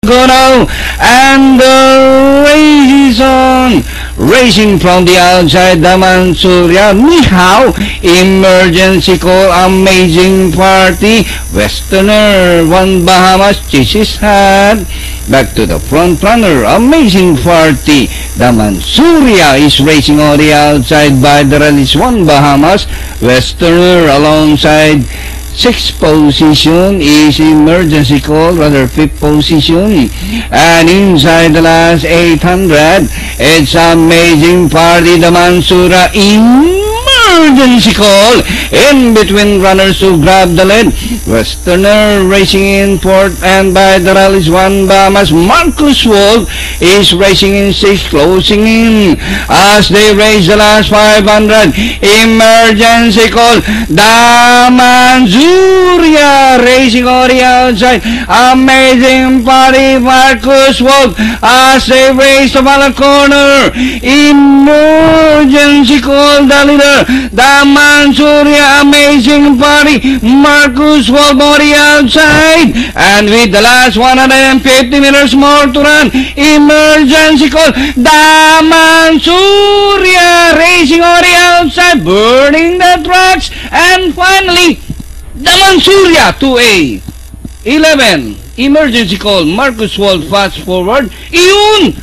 Go now, and the race is on. Racing from the outside, Daman Surya, Ni Hao, emergency call, amazing party, Westerner, One Bahamas, chases had. Back to the front runner, amazing party, Daman Surya is racing on the outside by the release, One Bahamas, Westerner alongside. Sixth position is emergency call, rather fifth position. And inside the last 800, it's amazing party, the Mansura emergency call. In between runners who grab the lead, Westerner racing in fourth, and by the rallies, One Bahamas, Marcus Wolf is racing in sixth, closing in as they race the last 500. Emergency call, Daman Surya racing on the outside. Amazing party, Marcus Wolf as they race the ball corner. Emergency call, the leader, Daman Surya, amazing party, Marcus Wolf on the outside. And with the last 150 meters more to run, emergency call, Daman Surya racing on the outside, burning the tracks. And finally, Daman Surya 2A 11, emergency call, Marcus Wolf fast forward. Iyon